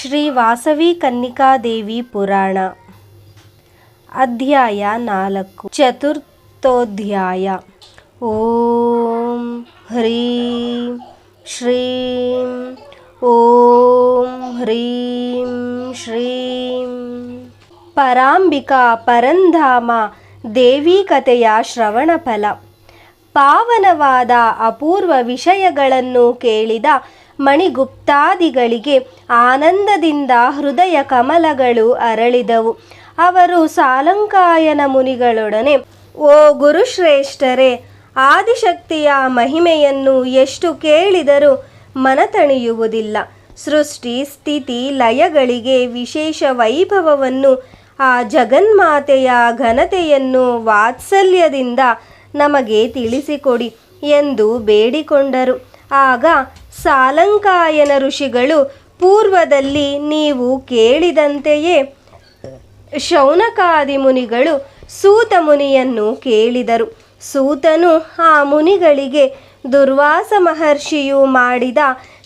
ಶ್ರೀ ವಾಸವಿ ಕನ್ನಿಕಾದೇವಿ ಪುರಾಣ ಅಧ್ಯಾಯ 4 ಚತುರ್ಥೋಧ್ಯಾಯ. ಓಂ ಹ್ರೀಂ ಶ್ರೀಂ ಓಂ ಹ್ರೀಂ ಶ್ರೀಂ. ಪರಾಂಬಿಕಾ ಪರಂಧಾಮ ದೇವಿ ಕಥೆಯ ಶ್ರವಣ ಫಲ. ಪಾವನವಾದ ಅಪೂರ್ವ ವಿಷಯಗಳನ್ನು ಕೇಳಿದ ಮಣಿಗುಪ್ತಾದಿಗಳಿಗೆ ಆನಂದದಿಂದ ಹೃದಯ ಕಮಲಗಳು ಅರಳಿದವು. ಅವರು ಸಾಲಂಕಾಯನ ಮುನಿಗಳೊಡನೆ, ಓ ಗುರುಶ್ರೇಷ್ಠರೇ, ಆದಿಶಕ್ತಿಯ ಮಹಿಮೆಯನ್ನು ಎಷ್ಟು ಕೇಳಿದರೂ ಮನತಣಿಯುವುದಿಲ್ಲ. ಸೃಷ್ಟಿ ಸ್ಥಿತಿ ಲಯಗಳಿಗೆ ವಿಶೇಷ ವೈಭವವನ್ನು, ಆ ಜಗನ್ಮಾತೆಯ ಘನತೆಯನ್ನು ವಾತ್ಸಲ್ಯದಿಂದ ನಮಗೆ ತಿಳಿಸಿಕೊಡಿ ಎಂದು ಬೇಡಿಕೊಂಡರು. ಆಗ ಸಾಲಂಕಾಯನ ಋಷಿಗಳು, ಪೂರ್ವದಲ್ಲಿ ನೀವು ಕೇಳಿದಂತೆಯೇ ಶೌನಕಾದಿ ಮುನಿಗಳು ಸೂತ ಮುನಿಯನ್ನು ಕೇಳಿದರು. ಸೂತನು ಆ ಮುನಿಗಳಿಗೆ ದುರ್ವಾಸ ಮಹರ್ಷಿಯು ಮಾಡಿದ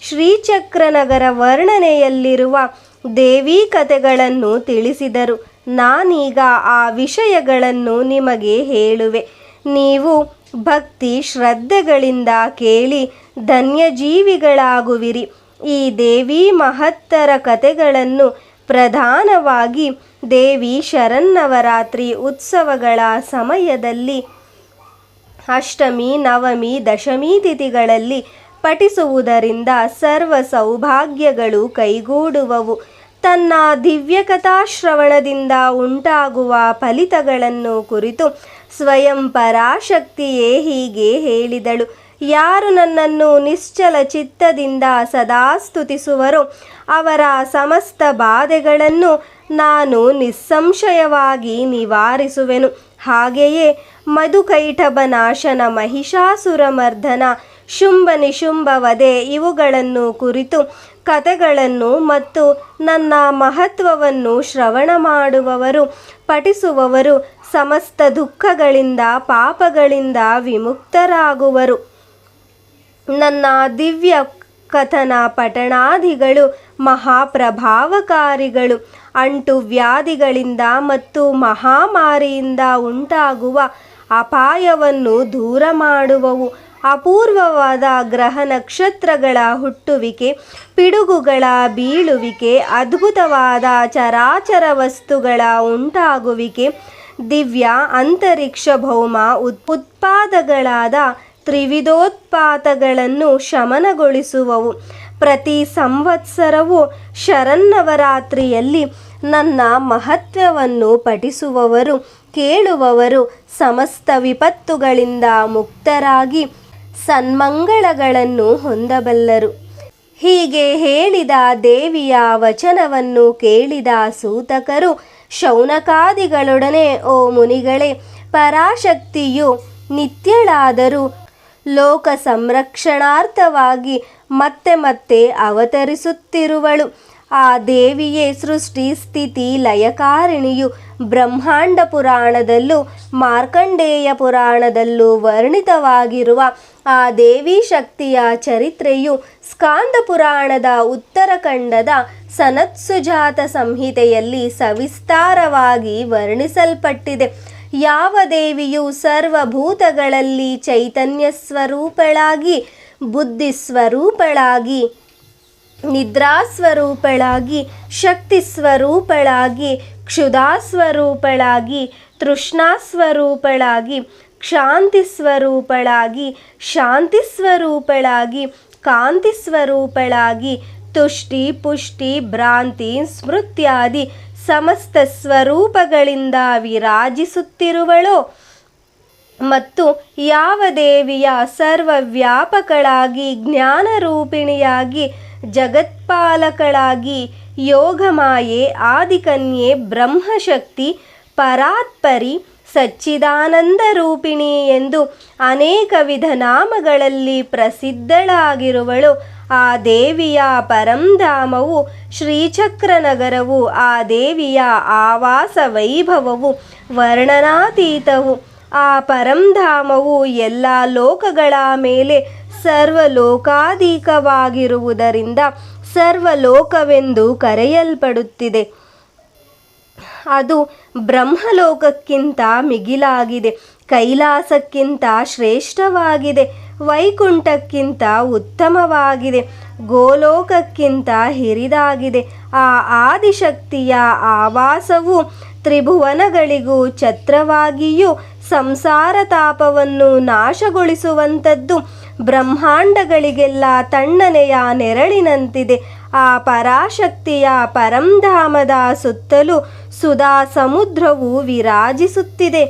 ಶ್ರೀಚಕ್ರನಗರ ವರ್ಣನೆಯಲ್ಲಿರುವ ದೇವಿ ಕಥೆಗಳನ್ನು ತಿಳಿಸಿದರು. ನಾನೀಗ ಆ ವಿಷಯಗಳನ್ನು ನಿಮಗೆ ಹೇಳುವೆ. ನೀವು ಭಕ್ತಿ ಶ್ರದ್ಧೆಗಳಿಂದ ಕೇಳಿ ಧನ್ಯಜೀವಿಗಳಾಗುವಿರಿ. ಈ ದೇವಿ ಮಹತ್ತರ ಕಥೆಗಳನ್ನು ಪ್ರಧಾನವಾಗಿ ದೇವಿ ಶರನ್ನವರಾತ್ರಿ ಉತ್ಸವಗಳ ಸಮಯದಲ್ಲಿ ಅಷ್ಟಮಿ, ನವಮಿ, ದಶಮಿ ತಿಥಿಗಳಲ್ಲಿ ಪಠಿಸುವುದರಿಂದ ಸರ್ವ ಸೌಭಾಗ್ಯಗಳು ಕೈಗೂಡುವವು. ತನ್ನ ದಿವ್ಯಕಥಾಶ್ರವಣದಿಂದ ಉಂಟಾಗುವ ಫಲಿತಗಳನ್ನು ಕುರಿತು ಸ್ವಯಂ ಪರಾಶಕ್ತಿಯೇ ಹೀಗೆ ಹೇಳಿದಳು. ಯಾರು ನನ್ನನ್ನು ನಿಶ್ಚಲ ಚಿತ್ತದಿಂದ ಸದಾ ಸ್ತುತಿಸುವರೋ ಅವರ ಸಮಸ್ತ ಬಾಧೆಗಳನ್ನು ನಾನು ನಿಸ್ಸಂಶಯವಾಗಿ ನಿವಾರಿಸುವೆನು. ಹಾಗೆಯೇ ಮಧುಕೈಟಭ ನಾಶನ, ಮಹಿಷಾಸುರ ಮರ್ದನ, ಶುಂಭ ನಿಶುಂಭ ವಧೆ ಇವುಗಳನ್ನು ಕುರಿತು ಕಥೆಗಳನ್ನು ಮತ್ತು ನನ್ನ ಮಹತ್ವವನ್ನು ಶ್ರವಣ ಮಾಡುವವರು, ಪಠಿಸುವವರು ಸಮಸ್ತ ದುಃಖಗಳಿಂದ ಪಾಪಗಳಿಂದ ವಿಮುಕ್ತರಾಗುವರು. ನನ್ನ ದಿವ್ಯ ಕಥನ ಪಠಣಾದಿಗಳು ಮಹಾಪ್ರಭಾವಕಾರಿಗಳು. ಅಂಟು ವ್ಯಾಧಿಗಳಿಂದ ಮತ್ತು ಮಹಾಮಾರಿಯಿಂದ ಉಂಟಾಗುವ ಅಪಾಯವನ್ನು ದೂರ ಮಾಡುವವು. ಅಪೂರ್ವವಾದ ಗ್ರಹ ನಕ್ಷತ್ರಗಳ ಹುಟ್ಟುವಿಕೆ, ಪಿಡುಗುಗಳ ಬೀಳುವಿಕೆ, ಅದ್ಭುತವಾದ ಚರಾಚರ ವಸ್ತುಗಳ ಉಂಟಾಗುವಿಕೆ, ದಿವ್ಯ ಅಂತರಿಕ್ಷ ಭೌಮ ಉತ್ಪಾದಗಳಾದ ತ್ರಿವಿಧೋತ್ಪಾತಗಳನ್ನು ಶಮನಗೊಳಿಸುವವು. ಪ್ರತಿ ಸಂವತ್ಸರವೂ ಶರನ್ನವರಾತ್ರಿಯಲ್ಲಿ ನನ್ನ ಮಹತ್ವವನ್ನು ಪಠಿಸುವವರು, ಕೇಳುವವರು ಸಮಸ್ತ ವಿಪತ್ತುಗಳಿಂದ ಮುಕ್ತರಾಗಿ ಸನ್ಮಂಗಳಗಳನ್ನು ಹೊಂದಬಲ್ಲರು. ಹೀಗೆ ಹೇಳಿದ ದೇವಿಯ ವಚನವನ್ನು ಕೇಳಿದ ಸೂತಕರು ಶೌನಕಾದಿಗಳೊಡನೆ, ಓ ಮುನಿಗಳೇ, ಪರಾಶಕ್ತಿಯು ನಿತ್ಯಳಾದರೂ ಲೋಕ ಸಂರಕ್ಷಣಾರ್ಥವಾಗಿ ಮತ್ತೆ ಮತ್ತೆ ಅವತರಿಸುತ್ತಿರುವಳು. ಆ ದೇವಿಯೇ ಸೃಷ್ಟಿ ಸ್ಥಿತಿ ಲಯಕಾರಿಣಿಯು. ಬ್ರಹ್ಮಾಂಡ ಪುರಾಣದಲ್ಲೂ ಮಾರ್ಕಂಡೇಯ ಪುರಾಣದಲ್ಲೂ ವರ್ಣಿತವಾಗಿರುವ ಆ ದೇವಿ ಶಕ್ತಿಯ ಚರಿತ್ರೆಯು ಸ್ಕಾಂದ ಪುರಾಣದ ಉತ್ತರಖಂಡದ ಸನತ್ಸುಜಾತ ಸಂಹಿತೆಯಲ್ಲಿ ಸವಿಸ್ತಾರವಾಗಿ ವರ್ಣಿಸಲ್ಪಟ್ಟಿದೆ. ಯಾವ ದೇವಿಯು ಸರ್ವಭೂತಗಳಲ್ಲಿ ಚೈತನ್ಯ ಸ್ವರೂಪಳಾಗಿ, ಬುದ್ಧಿ ಸ್ವರೂಪಳಾಗಿ, ನಿದ್ರಾಸ್ವರೂಪಳಾಗಿ, ಶಕ್ತಿ ಸ್ವರೂಪಳಾಗಿ, ಕ್ಷುಧಾಸ್ವರೂಪಳಾಗಿ, ತೃಷ್ಣಾಸ್ವರೂಪಳಾಗಿ, ಕ್ಷಾಂತಿ ಸ್ವರೂಪಳಾಗಿ, ಶಾಂತಿ ಸ್ವರೂಪಳಾಗಿ, ಕಾಂತಿ ಸ್ವರೂಪಳಾಗಿ, ತುಷ್ಟಿ ಪುಷ್ಟಿ ಭ್ರಾಂತಿ ಸ್ಮೃತ್ಯಾದಿ ಸಮಸ್ತ ಸ್ವರೂಪಗಳಿಂದ ವಿರಾಜಿಸುತ್ತಿರುವಳೋ, ಮತ್ತು ಯಾವ ದೇವಿಯ ಸರ್ವವ್ಯಾಪಕಳಾಗಿ, ಜ್ಞಾನರೂಪಿಣಿಯಾಗಿ, ಜಗತ್ಪಾಲಕಳಾಗಿ, ಯೋಗಮಾಯೆ, ಆದಿಕನ್ಯೆ, ಬ್ರಹ್ಮಶಕ್ತಿ, ಪರಾತ್ಪರಿ, ಸಚ್ಚಿದಾನಂದ ರೂಪಿಣಿ ಎಂದು ಅನೇಕ ವಿಧ ನಾಮಗಳಲ್ಲಿ ಪ್ರಸಿದ್ಧಳಾಗಿರುವಳು. ಆ ದೇವಿಯ ಪರಂಧಾಮವು ಶ್ರೀಚಕ್ರನಗರವು. ಆ ದೇವಿಯ ಆವಾಸ ವೈಭವವು ವರ್ಣನಾತೀತವು. ಆ ಪರಂಧಾಮವು ಎಲ್ಲ ಲೋಕಗಳ ಮೇಲೆ ಸರ್ವಲೋಕಾಧೀಕವಾಗಿರುವುದರಿಂದ ಸರ್ವಲೋಕವೆಂದು ಕರೆಯಲ್ಪಡುತ್ತಿದೆ. ಅದು ಬ್ರಹ್ಮಲೋಕಕ್ಕಿಂತ ಮಿಗಿಲಾಗಿದೆ, ಕೈಲಾಸಕ್ಕಿಂತ ಶ್ರೇಷ್ಠವಾಗಿದೆ, ವೈಕುಂಠಕ್ಕಿಂತ ಉತ್ತಮವಾಗಿದೆ, ಗೋಲೋಕಕ್ಕಿಂತ ಹಿರಿದಾಗಿದೆ. ಆ ಆದಿಶಕ್ತಿಯ ಆವಾಸವು ತ್ರಿಭುವನಗಳಿಗೂ ಛತ್ರವಾಗಿಯೂ ಸಂಸಾರ ತಾಪವನ್ನು ನಾಶಗೊಳಿಸುವಂಥದ್ದು. ಬ್ರಹ್ಮಾಂಡಗಳಿಗೆಲ್ಲ ತಣ್ಣನೆಯ ನೆರಳಿನಂತಿದೆ. ಆ ಪರಾಶಕ್ತಿಯ ಪರಂಧಾಮದ ಸುತ್ತಲೂ ಸುಧಾ ಸಮುದ್ರವು ವಿರಾಜಿಸುತ್ತಿದೆ.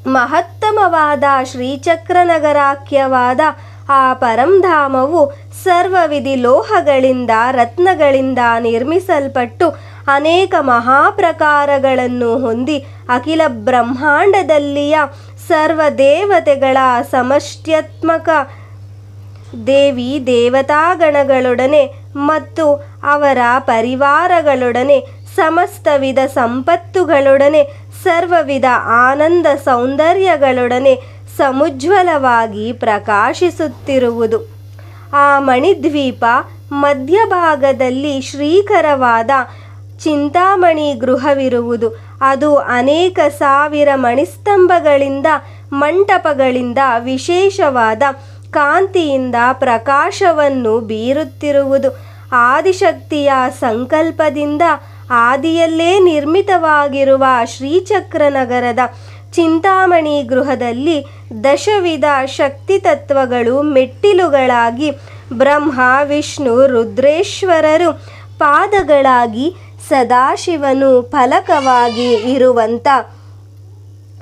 ಮಹತ್ತಮವಾದ ಶ್ರೀಚಕ್ರನಗರಾಖ್ಯವಾದ ಆ ಪರಂಧಾಮವು ಸರ್ವವಿಧಿ ಲೋಹಗಳಿಂದ ರತ್ನಗಳಿಂದ ನಿರ್ಮಿಸಲ್ಪಟ್ಟು ಅನೇಕ ಮಹಾಪ್ರಕಾರಗಳನ್ನು ಹೊಂದಿ ಅಖಿಲ ಬ್ರಹ್ಮಾಂಡದಲ್ಲಿಯ ಸರ್ವದೇವತೆಗಳ ಸಮಷ್ಟ್ಯಾತ್ಮಕ ದೇವಿ ದೇವತಾಗಣಗಳೊಡನೆ ಮತ್ತು ಅವರ ಪರಿವಾರಗಳೊಡನೆ ಸಮಸ್ತ ವಿಧ ಸಂಪತ್ತುಗಳೊಡನೆ ಸರ್ವವಿಧ ಆನಂದ ಸೌಂದರ್ಯಗಳೊಡನೆ ಸಮುಜ್ವಲವಾಗಿ ಪ್ರಕಾಶಿಸುತ್ತಿರುವುದು. ಆ ಮಣಿದ್ವೀಪ ಮಧ್ಯಭಾಗದಲ್ಲಿ ಶ್ರೀಕರವಾದ ಚಿಂತಾಮಣಿ ಗೃಹವಿರುವುದು. ಅದು ಅನೇಕ ಸಾವಿರ ಮಣಿಸ್ತಂಭಗಳಿಂದ ಮಂಟಪಗಳಿಂದ ವಿಶೇಷವಾದ ಕಾಂತಿಯಿಂದ ಪ್ರಕಾಶವನ್ನು ಬೀರುತ್ತಿರುವುದು. ಆದಿಶಕ್ತಿಯ ಸಂಕಲ್ಪದಿಂದ ಆದಿಯಲ್ಲೇ ನಿರ್ಮಿತವಾಗಿರುವ ಶ್ರೀಚಕ್ರನಗರದ ಚಿಂತಾಮಣಿ ಗೃಹದಲ್ಲಿ ದಶವಿಧ ಶಕ್ತಿ ತತ್ವಗಳು ಮೆಟ್ಟಿಲುಗಳಾಗಿ, ಬ್ರಹ್ಮ ವಿಷ್ಣು ರುದ್ರೇಶ್ವರರು ಪಾದಗಳಾಗಿ, ಸದಾಶಿವನು ಫಲಕವಾಗಿ ಇರುವಂಥ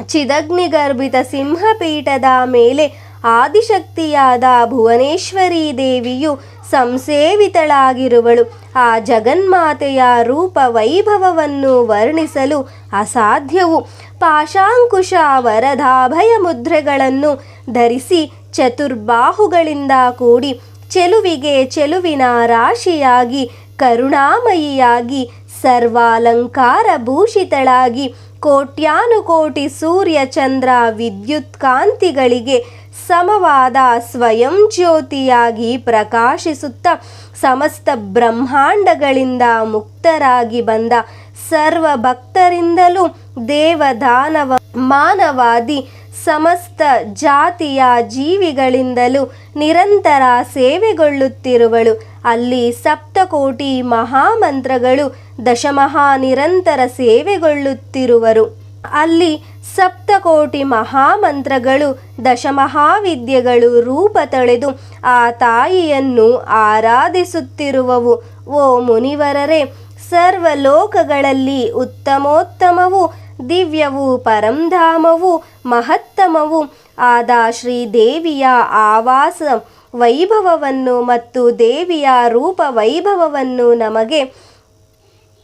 ಚಿದಗ್ನಿಗರ್ಭಿತ ಸಿಂಹಪೀಠದ ಮೇಲೆ ಆದಿಶಕ್ತಿಯಾದ ಭುವನೇಶ್ವರಿ ದೇವಿಯು ಸಂಸೇವಿತಳಾಗಿರುವಳು. ಆ ಜಗನ್ಮಾತೆಯ ರೂಪ ವೈಭವವನ್ನು ವರ್ಣಿಸಲು ಅಸಾಧ್ಯವು. ಪಾಶಾಂಕುಶ ವರದಾಭಯ ಮುದ್ರೆಗಳನ್ನು ಧರಿಸಿ ಚತುರ್ಬಾಹುಗಳಿಂದ ಕೂಡಿ ಚೆಲುವಿಗೆ ಚೆಲುವಿನ ರಾಶಿಯಾಗಿ, ಕರುಣಾಮಯಿಯಾಗಿ, ಸರ್ವಾಲಂಕಾರ ಭೂಷಿತಳಾಗಿ, ಕೋಟ್ಯಾನುಕೋಟಿ ಸೂರ್ಯ ಚಂದ್ರ ವಿದ್ಯುತ್ ಕಾಂತಿಗಳಿಗೆ ಸಮವಾದ ಸ್ವಯಂ ಜ್ಯೋತಿಯಾಗಿ ಪ್ರಕಾಶಿಸುತ್ತಾ ಸಮಸ್ತ ಬ್ರಹ್ಮಾಂಡಗಳಿಂದ ಮುಕ್ತರಾಗಿ ಬಂದ ಸರ್ವ ಭಕ್ತರಿಂದಲೂ ದೇವದಾನವ ಮಾನವಾದಿ ಸಮಸ್ತ ಜಾತಿಯ ಜೀವಿಗಳಿಂದಲೂ ನಿರಂತರ ಸೇವೆಗೊಳ್ಳುತ್ತಿರುವಳು. ಅಲ್ಲಿ ಸಪ್ತಕೋಟಿ ಮಹಾಮಂತ್ರಗಳು ದಶಮಹಾ ನಿರಂತರ ಸೇವೆಗೊಳ್ಳುತ್ತಿರುವರು. ಅಲ್ಲಿ ಸಪ್ತಕೋಟಿ ಮಹಾಮಂತ್ರಗಳು ದಶಮಹಾವಿದ್ಯೆಗಳು ರೂಪ ತಳೆದು ಆ ತಾಯಿಯನ್ನು ಆರಾಧಿಸುತ್ತಿರುವವು. ಓ ಮುನಿವರರೇ, ಸರ್ವಲೋಕಗಳಲ್ಲಿ ಉತ್ತಮೋತ್ತಮವೂ ದಿವ್ಯವೂ ಪರಂಧಾಮವೂ ಮಹತ್ತಮವೂ ಆದ ಶ್ರೀದೇವಿಯ ಆವಾಸ ವೈಭವವನ್ನು ಮತ್ತು ದೇವಿಯ ರೂಪ ವೈಭವವನ್ನು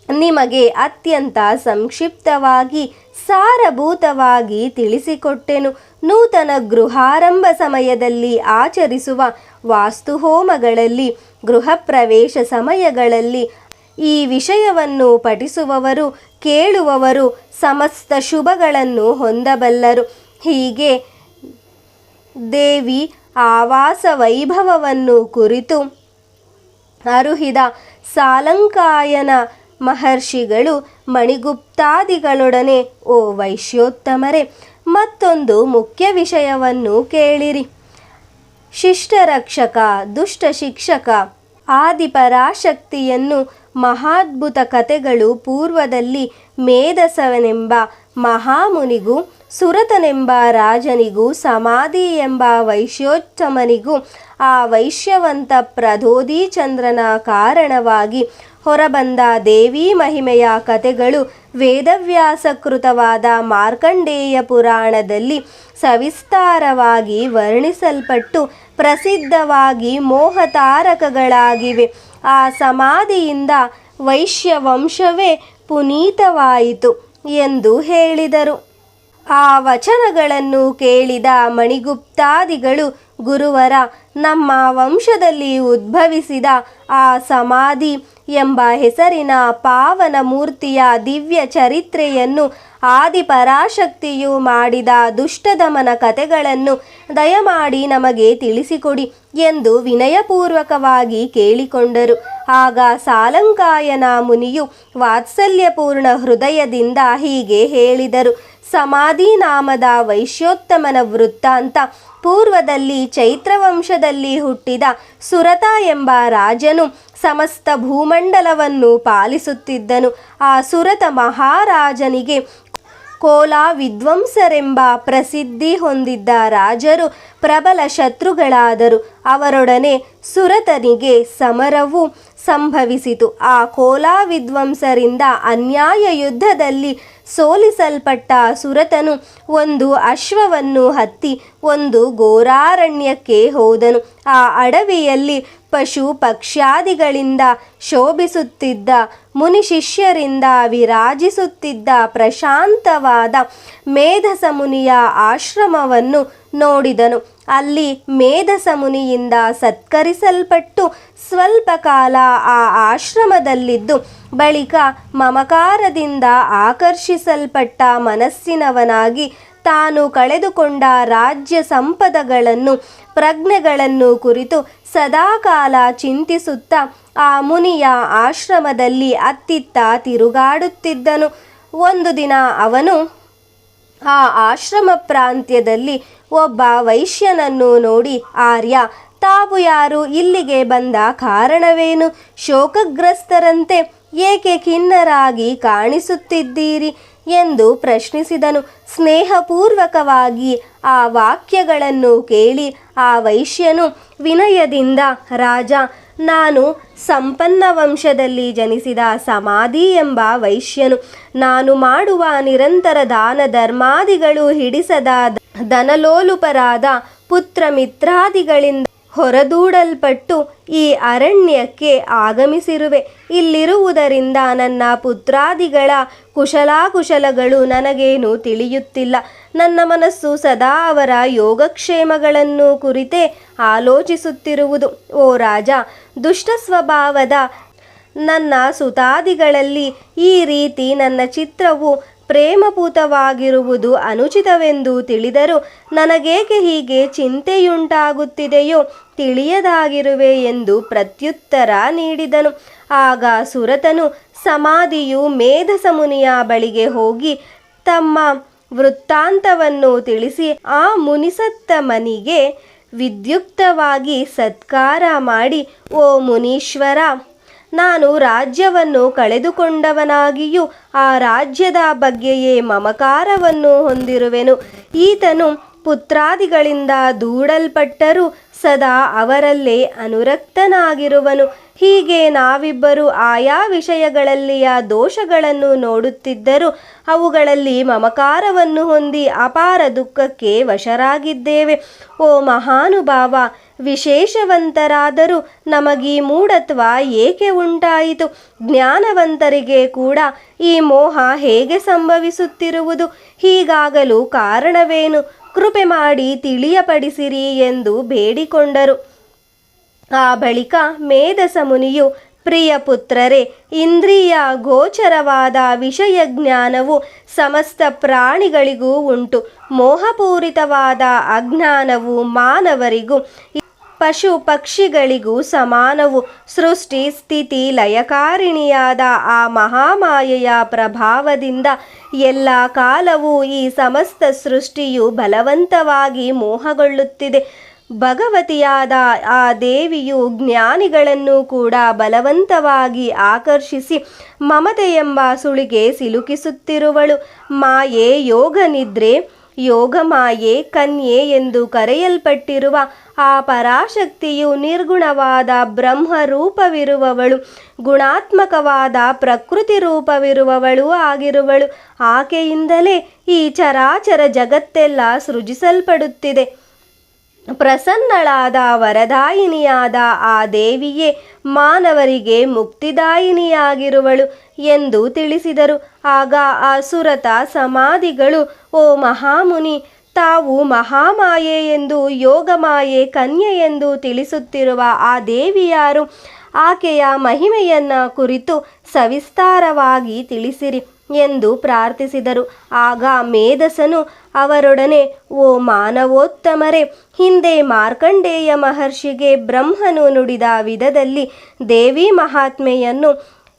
ನಿಮಗೆ ಅತ್ಯಂತ ಸಂಕ್ಷಿಪ್ತವಾಗಿ ಸಾರಭೂತವಾಗಿ ತಿಳಿಸಿಕೊಟ್ಟೆನು. ನೂತನ ಗೃಹಾರಂಭ ಸಮಯದಲ್ಲಿ ಆಚರಿಸುವ ವಾಸ್ತುಹೋಮಗಳಲ್ಲಿ, ಗೃಹ ಪ್ರವೇಶ ಸಮಯಗಳಲ್ಲಿ ಈ ವಿಷಯವನ್ನು ಪಠಿಸುವವರು ಕೇಳುವವರು ಸಮಸ್ತ ಶುಭಗಳನ್ನು ಹೊಂದಬಲ್ಲರು. ಹೀಗೆ ದೇವಿ ಆವಾಸ ವೈಭವವನ್ನು ಕುರಿತು ಅರುಹಿದ ಸಾಲಂಕಾಯನ ಮಹರ್ಷಿಗಳು ಮಣಿಗುಪ್ತಾದಿಗಳೊಡನೆ, ಓ ವೈಶ್ಯೋತ್ತಮರೇ, ಮತ್ತೊಂದು ಮುಖ್ಯ ವಿಷಯವನ್ನು ಕೇಳಿರಿ. ಶಿಷ್ಟರಕ್ಷಕ ದುಷ್ಟ ಶಿಕ್ಷಕ ಆದಿಪರಾಶಕ್ತಿಯನ್ನು ಮಹಾದ್ಭುತ ಕಥೆಗಳು ಪೂರ್ವದಲ್ಲಿ ಮೇಧಸವನೆಂಬ ಮಹಾಮುನಿಗೂ ಸುರತನೆಂಬ ರಾಜನಿಗೂ ಸಮಾಧಿ ಎಂಬ ವೈಶ್ಯೋತ್ತಮನಿಗೂ ಆ ವೈಶ್ಯವಂತ ಪ್ರದೋದಿ ಚಂದ್ರನ ಕಾರಣವಾಗಿ ಹೊರಬಂದ ದೇವಿ ಮಹಿಮೆಯ ಕಥೆಗಳು ವೇದವ್ಯಾಸಕೃತವಾದ ಮಾರ್ಕಂಡೇಯ ಪುರಾಣದಲ್ಲಿ ಸವಿಸ್ತಾರವಾಗಿ ವರ್ಣಿಸಲ್ಪಟ್ಟು ಪ್ರಸಿದ್ಧವಾಗಿ ಮೋಹತಾರಕಗಳಾಗಿವೆ. ಆ ಸಮಾಧಿಯಿಂದ ವೈಶ್ಯವಂಶವೇ ಪುನೀತವಾಯಿತು ಎಂದು ಹೇಳಿದರು. ಆ ವಚನಗಳನ್ನು ಕೇಳಿದ ಮಣಿಗುಪ್ತಾದಿಗಳು, ಗುರುವರ, ನಮ್ಮ ವಂಶದಲ್ಲಿ ಉದ್ಭವಿಸಿದ ಆ ಸಮಾಧಿ ಎಂಬ ಹೆಸರಿನ ಪಾವನ ಮೂರ್ತಿಯ ದಿವ್ಯ ಚರಿತ್ರೆಯನ್ನು ಆದಿಪರಾಶಕ್ತಿಯು ಮಾಡಿದ ದುಷ್ಟದಮನ ಕಥೆಗಳನ್ನು ದಯಮಾಡಿ ನಮಗೆ ತಿಳಿಸಿಕೊಡಿ ಎಂದು ವಿನಯಪೂರ್ವಕವಾಗಿ ಕೇಳಿಕೊಂಡರು. ಆಗ ಸಾಲಂಕಾಯನ ಮುನಿಯು ವಾತ್ಸಲ್ಯಪೂರ್ಣ ಹೃದಯದಿಂದ ಹೀಗೆ ಹೇಳಿದರು. ಸಮಾಧಿ ನಾಮದ ವೈಶ್ಯೋತ್ತಮನ ವೃತ್ತಾಂತ. ಪೂರ್ವದಲ್ಲಿ ಚೈತ್ರವಂಶದಲ್ಲಿ ಹುಟ್ಟಿದ ಸುರತ ಎಂಬ ರಾಜನು ಸಮಸ್ತ ಭೂಮಂಡಲವನ್ನು ಪಾಲಿಸುತ್ತಿದ್ದನು. ಆ ಸುರತ ಮಹಾರಾಜನಿಗೆ ಕೋಲ ವಿದ್ವಂಸರೆಂಬ ಪ್ರಸಿದ್ಧಿ ಹೊಂದಿದ್ದ ರಾಜರು ಪ್ರಬಲ ಶತ್ರುಗಳಾದರು. ಅವರೊಡನೆ ಸುರತನಿಗೆ ಸಮರವು ಸಂಭವಿಸಿತು. ಆ ಕೋಲ ವಿದ್ವಂಸರಿಂದ ಅನ್ಯಾಯ ಯುದ್ಧದಲ್ಲಿ ಸೋಲಿಸಲ್ಪಟ್ಟ ಸುರತನು ಒಂದು ಅಶ್ವವನ್ನು ಹತ್ತಿ ಒಂದು ಘೋರಾರಣ್ಯಕ್ಕೆ ಹೋದನು. ಆ ಅಡವಿಯಲ್ಲಿ ಪಶು ಪಕ್ಷ್ಯಾದಿಗಳಿಂದ ಶೋಭಿಸುತ್ತಿದ್ದ ಮುನಿ ಶಿಷ್ಯರಿಂದ ವಿರಾಜಿಸುತ್ತಿದ್ದ ಪ್ರಶಾಂತವಾದ ಮೇಧಸ ಮುನಿಯ ಆಶ್ರಮವನ್ನು ನೋಡಿದನು. ಅಲ್ಲಿ ಮೇಧಸ ಮುನಿಯಿಂದ ಸತ್ಕರಿಸಲ್ಪಟ್ಟು ಸ್ವಲ್ಪ ಕಾಲ ಆ ಆಶ್ರಮದಲ್ಲಿದ್ದು ಬಳಿಕ ಮಮಕಾರದಿಂದ ಆಕರ್ಷಿಸಲ್ಪಟ್ಟ ಮನಸ್ಸಿನವನಾಗಿ ತಾನು ಕಳೆದುಕೊಂಡ ರಾಜ್ಯ ಸಂಪದಗಳನ್ನು ಪ್ರಜ್ಞೆಗಳನ್ನು ಕುರಿತು ಸದಾಕಾಲ ಚಿಂತಿಸುತ್ತಾ ಆ ಮುನಿಯ ಆಶ್ರಮದಲ್ಲಿ ಅತ್ತಿತ್ತ ತಿರುಗಾಡುತ್ತಿದ್ದನು. ಒಂದು ದಿನ ಅವನು ಆ ಆಶ್ರಮ ಪ್ರಾಂತ್ಯದಲ್ಲಿ ಒಬ್ಬ ವೈಶ್ಯನನ್ನು ನೋಡಿ, ಆರ್ಯ, ತಾವು ಯಾರು? ಇಲ್ಲಿಗೆ ಬಂದ ಕಾರಣವೇನು? ಶೋಕಗ್ರಸ್ತರಂತೆ ಏಕೆ ಖಿನ್ನರಾಗಿ ಕಾಣಿಸುತ್ತಿದ್ದೀರಿ ಎಂದು ಪ್ರಶ್ನಿಸಿದನು. ಸ್ನೇಹಪೂರ್ವಕವಾಗಿ ಆ ವಾಕ್ಯಗಳನ್ನು ಕೇಳಿ ಆ ವೈಶ್ಯನು ವಿನಯದಿಂದ, ರಾಜ, ನಾನು ಸಂಪನ್ನ ವಂಶದಲ್ಲಿ ಜನಿಸಿದ ಸಮಾಧಿ ಎಂಬ ವೈಶ್ಯನು. ನಾನು ಮಾಡುವ ನಿರಂತರ ದಾನ ಧರ್ಮಾದಿಗಳು ಹಿಡಿಸದ ಧನಲೋಲುಪರಾದ ಪುತ್ರ ಮಿತ್ರಾದಿಗಳಿಂದ ಹೊರದೂಡಲ್ಪಟ್ಟು ಈ ಅರಣ್ಯಕ್ಕೆ ಆಗಮಿಸಿರುವೆ. ಇಲ್ಲಿರುವುದರಿಂದ ನನ್ನ ಪುತ್ರಾದಿಗಳ ಕುಶಲಾಕುಶಲಗಳು ನನಗೇನು ತಿಳಿಯುತ್ತಿಲ್ಲ. ನನ್ನ ಮನಸ್ಸು ಸದಾ ಅವರ ಯೋಗಕ್ಷೇಮಗಳನ್ನು ಕುರಿತೇ ಆಲೋಚಿಸುತ್ತಿರುವುದು. ಓ ರಾಜ, ದುಷ್ಟ ಸ್ವಭಾವದ ನನ್ನ ಸುತಾದಿಗಳಲ್ಲಿ ಈ ರೀತಿ ನನ್ನ ಚಿತ್ರವು ಪ್ರೇಮಪೂತವಾಗಿರುವುದು ಅನುಚಿತವೆಂದು ತಿಳಿದರೂ ನನಗೇಕೆ ಹೀಗೆ ಚಿಂತೆಯುಂಟಾಗುತ್ತಿದೆಯೋ ತಿಳಿಯದಾಗಿರುವೆ ಎಂದು ಪ್ರತ್ಯುತ್ತರ ನೀಡಿದನು. ಆಗ ಸುರತನು ಸಮಾಧಿಯು ಮೇಧಸ ಮುನಿಯ ಬಳಿಗೆ ಹೋಗಿ ತಮ್ಮ ವೃತ್ತಾಂತವನ್ನು ತಿಳಿಸಿ ಆ ಮುನಿಸತ್ತಮನಿಗೆ ವಿದ್ಯುಕ್ತವಾಗಿ ಸತ್ಕಾರ ಮಾಡಿ, ಓ ಮುನೀಶ್ವರ, ನಾನು ರಾಜ್ಯವನ್ನು ಕಳೆದುಕೊಂಡವನಾಗಿಯೂ ಆ ರಾಜ್ಯದ ಬಗ್ಗೆಯೇ ಮಮಕಾರವನ್ನು ಹೊಂದಿರುವೆನು. ಈತನು ಪುತ್ರಾದಿಗಳಿಂದ ದೂಡಲ್ಪಟ್ಟರೂ ಸದಾ ಅವರಲ್ಲೇ ಅನುರಕ್ತನಾಗಿರುವನು. ಹೀಗೆ ನಾವಿಬ್ಬರು ಆಯಾ ವಿಷಯಗಳಲ್ಲಿಯ ದೋಷಗಳನ್ನು ನೋಡುತ್ತಿದ್ದರೂ ಅವುಗಳಲ್ಲಿ ಮಮಕಾರವನ್ನು ಹೊಂದಿ ಅಪಾರ ದುಃಖಕ್ಕೆ ವಶರಾಗಿದ್ದೇವೆ. ಓ ಮಹಾನುಭಾವ, ವಿಶೇಷವಂತರಾದರೂ ನಮಗೀ ಮೂಢತ್ವ ಏಕೆ ಉಂಟಾಯಿತು? ಜ್ಞಾನವಂತರಿಗೆ ಕೂಡ ಈ ಮೋಹ ಹೇಗೆ ಸಂಭವಿಸುತ್ತಿರುವುದು? ಹೀಗಾಗಲು ಕಾರಣವೇನು? ಕೃಪೆ ಮಾಡಿ ತಿಳಿಯಪಡಿಸಿರಿ ಎಂದು ಬೇಡಿಕೊಂಡರು. ಆ ಬಳಿಕ ಮೇಧಸ ಮುನಿಯು, ಪ್ರಿಯ ಪುತ್ರರೇ, ಇಂದ್ರಿಯ ಗೋಚರವಾದ ವಿಷಯ ಜ್ಞಾನವು ಸಮಸ್ತ ಪ್ರಾಣಿಗಳಿಗೂ ಉಂಟು. ಮೋಹಪೂರಿತವಾದ ಅಜ್ಞಾನವು ಮಾನವರಿಗೂ ಪಶು ಪಕ್ಷಿಗಳಿಗೂ ಸಮಾನವು. ಸೃಷ್ಟಿ ಸ್ಥಿತಿ ಲಯಕಾರಿಣಿಯಾದ ಆ ಮಹಾಮಾಯೆಯ ಪ್ರಭಾವದಿಂದ ಎಲ್ಲ ಕಾಲವೂ ಈ ಸಮಸ್ತ ಸೃಷ್ಟಿಯು ಬಲವಂತವಾಗಿ ಮೋಹಗೊಳ್ಳುತ್ತಿದೆ. ಭಗವತಿಯಾದ ಆ ದೇವಿಯು ಜ್ಞಾನಿಗಳನ್ನು ಕೂಡ ಬಲವಂತವಾಗಿ ಆಕರ್ಷಿಸಿ ಮಮತೆ ಎಂಬ ಸುಳಿಗೆ ಸಿಲುಕಿಸುತ್ತಿರುವಳು. ಮಾಯೆ, ಯೋಗ ನಿದ್ರೆ, ಯೋಗಮಾಯೆ, ಕನ್ಯೆ ಎಂದು ಕರೆಯಲ್ಪಟ್ಟಿರುವ ಆ ಪರಾಶಕ್ತಿಯು ನಿರ್ಗುಣವಾದ ಬ್ರಹ್ಮರೂಪವಿರುವವಳು, ಗುಣಾತ್ಮಕವಾದ ಪ್ರಕೃತಿ ರೂಪವಿರುವವಳು ಆಗಿರುವಳು. ಆಕೆಯಿಂದಲೇ ಈ ಚರಾಚರ ಜಗತ್ತೆಲ್ಲ ಸೃಜಿಸಲ್ಪಡುತ್ತಿದೆ. ಪ್ರಸನ್ನಳಾದ ವರದಾಯಿನಿಯಾದ ಆ ದೇವಿಯೇ ಮಾನವರಿಗೆ ಮುಕ್ತಿದಾಯಿನಿಯಾಗಿರುವಳು ಎಂದು ತಿಳಿಸಿದರು. ಆಗ ಆ ಸುರತ ಸಮಾಧಿಗಳು, ಓ ಮಹಾಮುನಿ, ತಾವು ಮಹಾಮಾಯೆ ಎಂದು ಯೋಗಮಾಯೆ, ಕನ್ಯೆ ಎಂದು ತಿಳಿಸುತ್ತಿರುವ ಆ ದೇವಿಯಾರು? ಆಕೆಯ ಮಹಿಮೆಯನ್ನ ಕುರಿತು ಸವಿಸ್ತಾರವಾಗಿ ತಿಳಿಸಿರಿ ಎಂದು ಪ್ರಾರ್ಥಿಸಿದರು. ಆಗ ಮೇಧಸನು ಅವರೊಡನೆ, ಓ ಮಾನವೋತ್ತಮರೇ, ಹಿಂದೆ ಮಾರ್ಕಂಡೇಯ ಮಹರ್ಷಿಗೆ ಬ್ರಹ್ಮನು ನುಡಿದ ವಿಧದಲ್ಲಿ ದೇವಿ ಮಹಾತ್ಮೆಯನ್ನು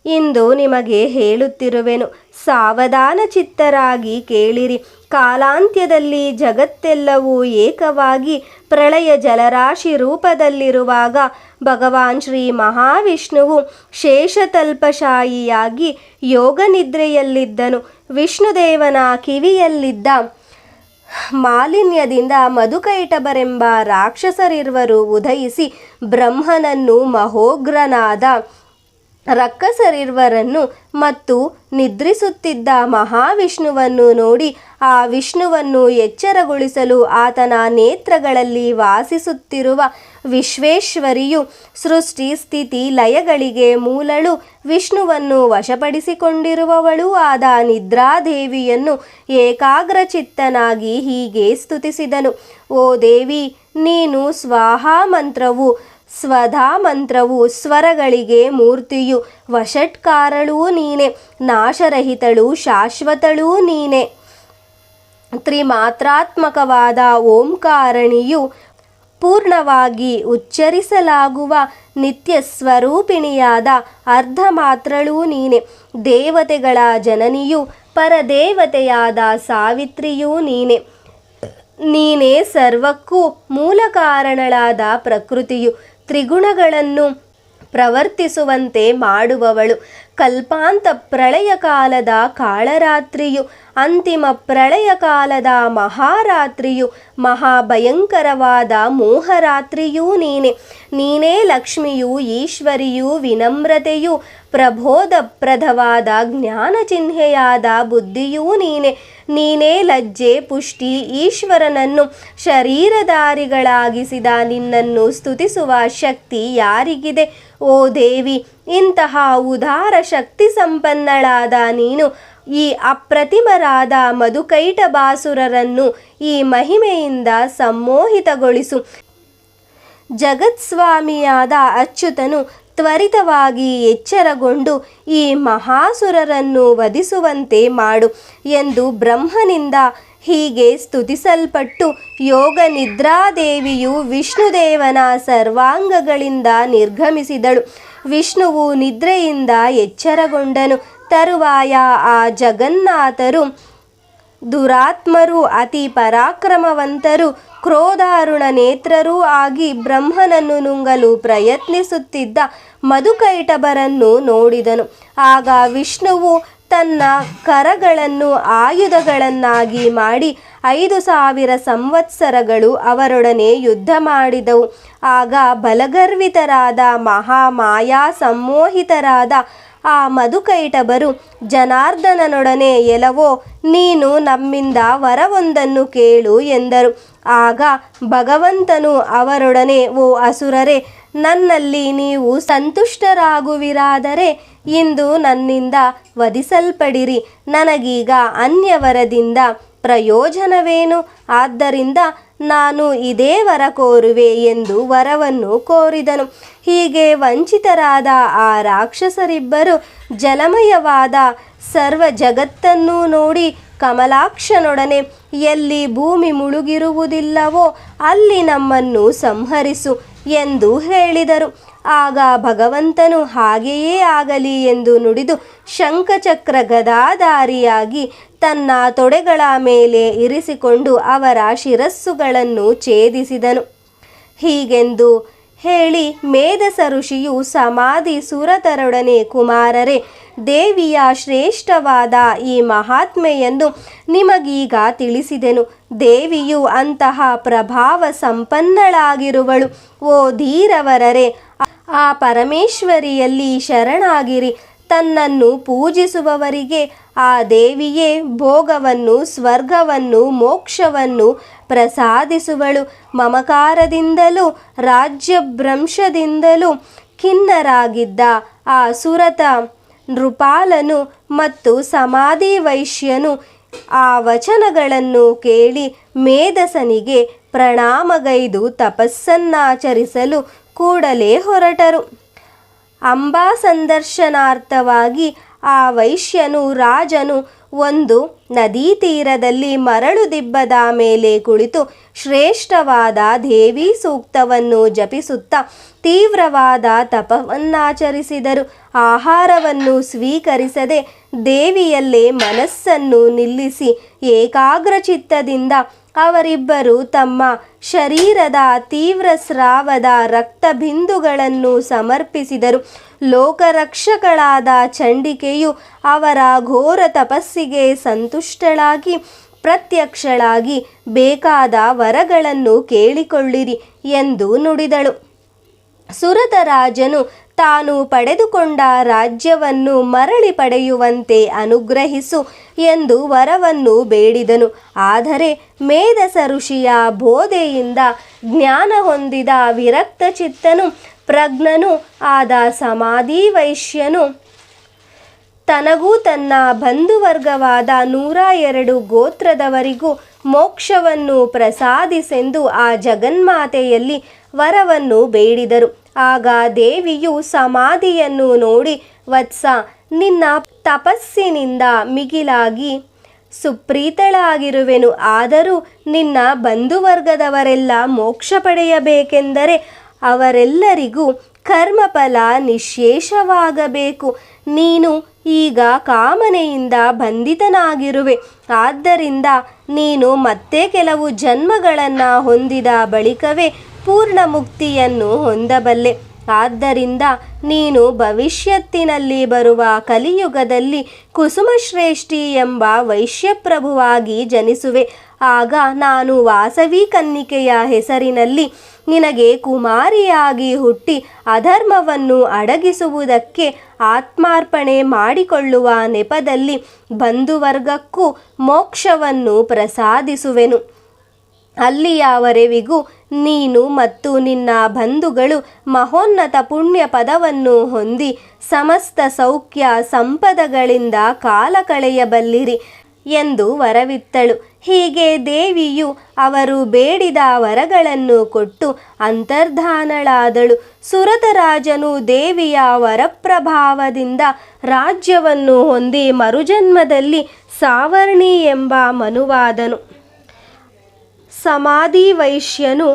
ಇಂದು ನಿಮಗೆ ಹೇಳುತ್ತಿರುವೆನು. ಸಾವಧಾನ ಚಿತ್ತರಾಗಿ ಕೇಳಿರಿ. ಕಾಲಾಂತ್ಯದಲ್ಲಿ ಜಗತ್ತೆಲ್ಲವೂ ಏಕವಾಗಿ ಪ್ರಳಯ ಜಲರಾಶಿ ರೂಪದಲ್ಲಿರುವಾಗ ಭಗವಾನ್ ಶ್ರೀ ಮಹಾವಿಷ್ಣುವು ಶೇಷತಲ್ಪಶಾಯಿಯಾಗಿ ಯೋಗ ನಿದ್ರೆಯಲ್ಲಿದ್ದನು. ವಿಷ್ಣುದೇವನ ಕಿವಿಯಲ್ಲಿದ್ದ ಮಾಲಿನ್ಯದಿಂದ ಮಧುಕೈಟಭರೆಂಬ ರಾಕ್ಷಸರಿರುವರು ಉದಯಿಸಿ ಬ್ರಹ್ಮನನ್ನು ಮಹೋಗ್ರನಾದ ರಕ್ಕಸರಿರುವರನ್ನು ಮತ್ತು ನಿದ್ರಿಸುತ್ತಿದ್ದ ಮಹಾವಿಷ್ಣುವನ್ನು ನೋಡಿ ಆ ವಿಷ್ಣುವನ್ನು ಎಚ್ಚರಗೊಳಿಸಲು ಆತನ ನೇತ್ರಗಳಲ್ಲಿ ವಾಸಿಸುತ್ತಿರುವ ವಿಶ್ವೇಶ್ವರಿಯು ಸೃಷ್ಟಿ ಸ್ಥಿತಿ ಲಯಗಳಿಗೆ ಮೂಲಳು ವಿಷ್ಣುವನ್ನು ವಶಪಡಿಸಿಕೊಂಡಿರುವವಳೂ ಆದ ನಿದ್ರಾದೇವಿಯನ್ನು ಏಕಾಗ್ರಚಿತ್ತನಾಗಿ ಹೀಗೆ ಸ್ತುತಿಸಿದನು. ಓ ದೇವಿ, ನೀನು ಸ್ವಾಹಾ ಮಂತ್ರವು ಸ್ವಧಾ ಮಂತ್ರವು ಸ್ವರಗಳಿಗೆ ಮೂರ್ತಿಯು, ವಷಟ್ಕಾರಳೂ ನೀನೆ, ನಾಶರಹಿತಳು ಶಾಶ್ವತಳೂ ನೀನೆ. ತ್ರಿಮಾತ್ರಾತ್ಮಕವಾದ ಓಂಕಾರಣಿಯು ಪೂರ್ಣವಾಗಿ ಉಚ್ಚರಿಸಲಾಗುವ ನಿತ್ಯ ಸ್ವರೂಪಿಣಿಯಾದ ಅರ್ಧಮಾತ್ರಳೂ ನೀನೆ. ದೇವತೆಗಳ ಜನನಿಯು ಪರದೇವತೆಯಾದ ಸಾವಿತ್ರಿಯೂ ನೀನೆ. ನೀನೇ ಸರ್ವಕ್ಕೂ ಮೂಲ ಕಾರಣಳಾದ ಪ್ರಕೃತಿಯು, ತ್ರಿಗುಣಗಳನ್ನು ಪ್ರವರ್ತಿಸುವಂತೆ ಮಾಡುವವಳು, ಕಲ್ಪಾಂತ ಪ್ರಳಯ ಕಾಲದ ಕಾಳರಾತ್ರಿಯು, ಅಂತಿಮ ಪ್ರಳಯ ಕಾಲದ ಮಹಾರಾತ್ರಿಯು, ಮಹಾಭಯಂಕರವಾದ ಮೋಹರಾತ್ರಿಯೂ ನೀನೆ. ನೀನೇ ಲಕ್ಷ್ಮಿಯೂ ಈಶ್ವರಿಯೂ ವಿನಮ್ರತೆಯೂ ಪ್ರಬೋಧಪ್ರದವಾದ ಜ್ಞಾನಚಿಹ್ನೆಯಾದ ಬುದ್ಧಿಯೂ ನೀನೆ. ನೀನೇ ಲಜ್ಜೆ ಪುಷ್ಟಿ ಈಶ್ವರನನ್ನು ಶರೀರಧಾರಿಗಳಾಗಿಸಿದ ನಿನ್ನನ್ನು ಸ್ತುತಿಸುವ ಶಕ್ತಿ ಯಾರಿಗಿದೆ? ಓ ದೇವಿ, ಇಂತಹ ಉದಾರ ಶಕ್ತಿ ಸಂಪನ್ನಳಾದ ನೀನು ಈ ಅಪ್ರತಿಮರಾದ ಮಧುಕೈಟಭಾಸುರರನ್ನು ಈ ಮಹಿಮೆಯಿಂದ ಸಮ್ಮೋಹಿತಗೊಳಿಸು. ಜಗತ್ಸ್ವಾಮಿಯಾದ ಅಚ್ಯುತನು ತ್ವರಿತವಾಗಿ ಎಚ್ಚರಗೊಂಡು ಈ ಮಹಾಸುರರನ್ನು ವಧಿಸುವಂತೆ ಮಾಡು ಎಂದು ಬ್ರಹ್ಮನಿಂದ ಹೀಗೆ ಸ್ತುತಿಸಲ್ಪಟ್ಟು ಯೋಗ ನಿದ್ರಾದೇವಿಯು ವಿಷ್ಣುದೇವನ ಸರ್ವಾಂಗಗಳಿಂದ ನಿರ್ಗಮಿಸಿದಳು. ವಿಷ್ಣುವು ನಿದ್ರೆಯಿಂದ ಎಚ್ಚರಗೊಂಡನು. ತರುವಾಯ ಆ ಜಗನ್ನಾಥರು ದುರಾತ್ಮರು, ಅತಿ ಪರಾಕ್ರಮವಂತರು, ಕ್ರೋಧಾರುಣ ನೇತ್ರರೂ ಆಗಿ ಬ್ರಹ್ಮನನ್ನು ನುಂಗಲು ಪ್ರಯತ್ನಿಸುತ್ತಿದ್ದ ಮಧುಕೈಟಭರನ್ನು ನೋಡಿದನು. ಆಗ ವಿಷ್ಣುವು ತನ್ನ ಕರಗಳನ್ನು ಆಯುಧಗಳನ್ನಾಗಿ ಮಾಡಿ 5000 ಸಂವತ್ಸರಗಳು ಅವರೊಡನೆ ಯುದ್ಧ ಮಾಡಿದವು. ಆಗ ಬಲಗರ್ವಿತರಾದ ಮಹಾಮಾಯಾ ಸಂಮೋಹಿತರಾದ ಆ ಮಧುಕೈಟಭರು ಜನಾರ್ದನನೊಡನೆ, ಎಲವೋ ನೀನು ನಮ್ಮಿಂದ ವರವೊಂದನ್ನು ಕೇಳು ಎಂದರು. ಆಗ ಭಗವಂತನು ಅವರೊಡನೆ, ಓ ಅಸುರರೇ, ನನ್ನಲ್ಲಿ ನೀವು ಸಂತುಷ್ಟರಾಗುವಿರಾದರೆ ಇಂದು ನನ್ನಿಂದ ವಧಿಸಲ್ಪಡಿರಿ. ನನಗೀಗ ಅನ್ಯವರದಿಂದ ಪ್ರಯೋಜನವೇನು? ಆದ್ದರಿಂದ ನಾನು ಇದೇ ವರ ಕೋರುವೆ ಎಂದು ವರವನ್ನು ಕೋರಿದನು. ಹೀಗೆ ವಂಚಿತರಾದ ಆ ರಾಕ್ಷಸರಿಬ್ಬರು ಜಲಮಯವಾದ ಸರ್ವ ಜಗತ್ತನ್ನೂ ನೋಡಿ ಕಮಲಾಕ್ಷನೊಡನೆ, ಎಲ್ಲಿ ಭೂಮಿ ಮುಳುಗಿರುವುದಿಲ್ಲವೋ ಅಲ್ಲಿ ನಮ್ಮನ್ನು ಸಂಹರಿಸು ಎಂದು ಹೇಳಿದರು. ಆಗ ಭಗವಂತನು ಹಾಗೆಯೇ ಆಗಲಿ ಎಂದು ನುಡಿದು ಶಂಖಚಕ್ರ ಗದಾಧಾರಿಯಾಗಿ ತನ್ನ ತೊಡೆಗಳ ಮೇಲೆ ಇರಿಸಿಕೊಂಡು ಅವರ ಶಿರಸ್ಸುಗಳನ್ನು ಛೇದಿಸಿದನು. ಹೀಗೆಂದು ಹೇಳಿ ಮೇಧಸ ಋಷಿಯು ಸಮಾಧಿ ಸುರತರೊಡನೆ, ಕುಮಾರರೇ, ದೇವಿಯ ಶ್ರೇಷ್ಠವಾದ ಈ ಮಹಾತ್ಮೆಯನ್ನು ನಿಮಗೀಗ ತಿಳಿಸಿದೆನು. ದೇವಿಯು ಅಂತಹ ಪ್ರಭಾವ ಸಂಪನ್ನಳಾಗಿರುವಳು. ಓ ಧೀರವರರೇ, ಆ ಪರಮೇಶ್ವರಿಯಲ್ಲಿ ಶರಣಾಗಿರಿ. ತನ್ನನ್ನು ಪೂಜಿಸುವವರಿಗೆ ಆ ದೇವಿಯೇ ಭೋಗವನ್ನು, ಸ್ವರ್ಗವನ್ನು, ಮೋಕ್ಷವನ್ನು ಪ್ರಸಾದಿಸುವಳು. ಮಮಕಾರದಿಂದಲೂ ರಾಜ್ಯಭ್ರಂಶದಿಂದಲೂ ಖಿನ್ನರಾಗಿದ್ದ ಆ ಸುರತ ನೃಪಾಲನು ಮತ್ತು ಸಮಾಧಿ ವೈಶ್ಯನು ಆ ವಚನಗಳನ್ನು ಕೇಳಿ ಮೇಧಸನಿಗೆ ಪ್ರಣಾಮಗೈದು ತಪಸ್ಸನ್ನಾಚರಿಸಲು ಕೂಡಲೇ ಹೊರಟರು. ಅಂಬಾ ಸಂದರ್ಶನಾರ್ಥವಾಗಿ ಆ ವೈಶ್ಯನು ರಾಜನು ಒಂದು ನದೀ ತೀರದಲ್ಲಿ ಮರಳು ದಿಬ್ಬದ ಮೇಲೆ ಕುಳಿತು ಶ್ರೇಷ್ಠವಾದ ದೇವಿ ಸೂಕ್ತವನ್ನು ಜಪಿಸುತ್ತಾ ತೀವ್ರವಾದ ತಪವನ್ನಾಚರಿಸಿದರು. ಆಹಾರವನ್ನು ಸ್ವೀಕರಿಸದೆ ದೇವಿಯಲ್ಲೇ ಮನಸ್ಸನ್ನು ನಿಲ್ಲಿಸಿ ಏಕಾಗ್ರಚಿತ್ತದಿಂದ ಅವರಿಬ್ಬರು ತಮ್ಮ ಶರೀರದ ತೀವ್ರ ಸ್ರಾವದ ರಕ್ತಬಿಂದುಗಳನ್ನು ಸಮರ್ಪಿಸಿದರು. ಲೋಕರಕ್ಷಕಳಾದ ಚಂಡಿಕೆಯು ಅವರ ಘೋರ ತಪಸ್ಸಿಗೆ ಸಂತುಷ್ಟಳಾಗಿ ಪ್ರತ್ಯಕ್ಷಳಾಗಿ ಬೇಕಾದ ವರಗಳನ್ನು ಕೇಳಿಕೊಳ್ಳಿರಿ ಎಂದು ನುಡಿದಳು. ಸುರತರಾಜನು ತಾನು ಪಡೆದುಕೊಂಡ ರಾಜ್ಯವನ್ನು ಮರಳಿ ಪಡೆಯುವಂತೆ ಅನುಗ್ರಹಿಸು ಎಂದು ವರವನ್ನು ಬೇಡಿದನು. ಆದರೆ ಮೇಧಸ ಋಷಿಯ ಬೋಧೆಯಿಂದ ಜ್ಞಾನ ಹೊಂದಿದ ವಿರಕ್ತಚಿತ್ತನು ಪ್ರಜ್ಞನು ಆದ ಸಮಾಧಿ ವೈಶ್ಯನು ತನಗೂ ತನ್ನ ಬಂಧುವರ್ಗವಾದ 102 ಗೋತ್ರದವರಿಗೂ ಮೋಕ್ಷವನ್ನು ಪ್ರಸಾದಿಸೆಂದು ಆ ಜಗನ್ಮಾತೆಯಲ್ಲಿ ವರವನ್ನು ಬೇಡಿದರು. ಆಗ ದೇವಿಯು ಸಮಾಧಿಯನ್ನು ನೋಡಿ, ವತ್ಸ, ನಿನ್ನ ತಪಸ್ಸಿನಿಂದ ಮಿಗಿಲಾಗಿ ಸುಪ್ರೀತಳಾಗಿರುವೆನು. ಆದರೂ ನಿನ್ನ ಬಂಧುವರ್ಗದವರೆಲ್ಲ ಮೋಕ್ಷ ಪಡೆಯಬೇಕೆಂದರೆ ಅವರೆಲ್ಲರಿಗೂ ಕರ್ಮಫಲ ನಿಶ್ಶೇಷವಾಗಬೇಕು. ನೀನು ಈಗ ಕಾಮನೆಯಿಂದ ಬಂಧಿತನಾಗಿರುವೆ. ಆದ್ದರಿಂದ ನೀನು ಮತ್ತೆ ಕೆಲವು ಜನ್ಮಗಳನ್ನು ಹೊಂದಿದ ಬಳಿಕವೇ ಪೂರ್ಣ ಮುಕ್ತಿಯನ್ನು ಹೊಂದಬಲ್ಲೆ. ಆದ್ದರಿಂದ ನೀನು ಭವಿಷ್ಯತ್ತಿನಲ್ಲಿ ಬರುವ ಕಲಿಯುಗದಲ್ಲಿ ಕುಸುಮಶ್ರೇಷ್ಠಿ ಎಂಬ ವೈಶ್ಯಪ್ರಭುವಾಗಿ ಜನಿಸುವೆ. ಆಗ ನಾನು ವಾಸವಿ ಕನ್ನಿಕೆಯ ಹೆಸರಿನಲ್ಲಿ ನಿನಗೆ ಕುಮಾರಿಯಾಗಿ ಹುಟ್ಟಿ ಅಧರ್ಮವನ್ನು ಅಡಗಿಸುವುದಕ್ಕೆ ಆತ್ಮಾರ್ಪಣೆ ಮಾಡಿಕೊಳ್ಳುವ ನೆಪದಲ್ಲಿ ಬಂಧುವರ್ಗಕ್ಕೂ ಮೋಕ್ಷವನ್ನು ಪ್ರಸಾದಿಸುವೆನು. ಅಲ್ಲಿಯವರೆವಿಗೂ ನೀನು ಮತ್ತು ನಿನ್ನ ಬಂಧುಗಳು ಮಹೋನ್ನತ ಪುಣ್ಯ ಪದವನ್ನು ಹೊಂದಿ ಸಮಸ್ತ ಸೌಖ್ಯ ಸಂಪದಗಳಿಂದ ಕಾಲ ಕಳೆಯಬಲ್ಲಿರಿ ಎಂದು ವರವಿತ್ತಳು. ಹೀಗೆ ದೇವಿಯು ಅವರು ಬೇಡಿದ ವರಗಳನ್ನು ಕೊಟ್ಟು ಅಂತರ್ಧಾನಳಾದಳು. ಸುರತರಾಜನು ದೇವಿಯ ವರಪ್ರಭಾವದಿಂದ ರಾಜ್ಯವನ್ನು ಹೊಂದಿ ಮರುಜನ್ಮದಲ್ಲಿ ಸಾವರ್ಣಿ ಎಂಬ ಮನುವಾದನು. ಸಮಾಧಿ ವೈಶ್ಯನು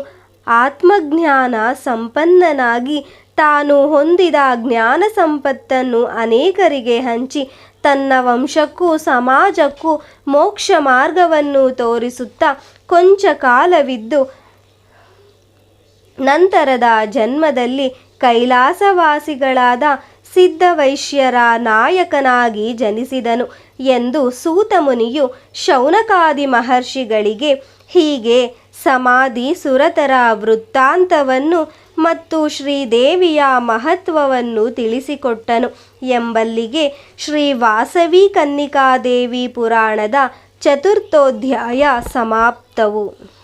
ಆತ್ಮಜ್ಞಾನ ಸಂಪನ್ನನಾಗಿ ತಾನು ಹೊಂದಿದ ಜ್ಞಾನ ಸಂಪತ್ತನ್ನು ಅನೇಕರಿಗೆ ಹಂಚಿ ತನ್ನ ವಂಶಕ್ಕೂ ಸಮಾಜಕ್ಕೂ ಮೋಕ್ಷ ಮಾರ್ಗವನ್ನು ತೋರಿಸುತ್ತಾ ಕೊಂಚ ಕಾಲವಿದ್ದು ನಂತರದ ಜನ್ಮದಲ್ಲಿ ಕೈಲಾಸವಾಸಿಗಳಾದ ಸಿದ್ಧವೈಶ್ಯರ ನಾಯಕನಾಗಿ ಜನಿಸಿದನು ಎಂದು ಸೂತಮುನಿಯು ಶೌನಕಾದಿ ಮಹರ್ಷಿಗಳಿಗೆ ಹೀಗೆ ಸಮಾಧಿ ಸುರತರ ವೃತ್ತಾಂತವನ್ನು ಮತ್ತು ಶ್ರೀದೇವಿಯ ಮಹತ್ವವನ್ನು ತಿಳಿಸಿಕೊಟ್ಟನು ಎಂಬಲ್ಲಿಗೆ ಶ್ರೀ ವಾಸವಿ ಕನ್ನಿಕಾದೇವಿ ಪುರಾಣದ ಚತುರ್ಥೋಧ್ಯಾಯ ಸಮಾಪ್ತವು.